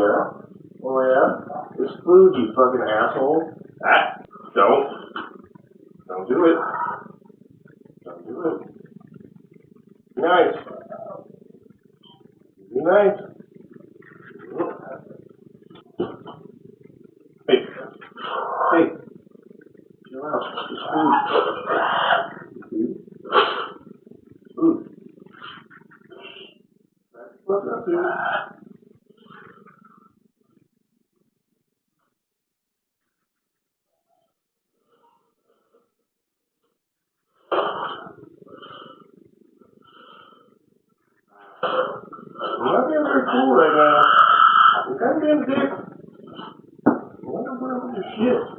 yeah? Oh, yeah? It's food, you fucking asshole. Ah, don't do it. Don't do it. Be nice. Be nice. Hey. Hey. Chill out. It's food. Food. Look up, dude. I'm not being very cool right now. I'm kind of being a dick. I wonder where with your shit.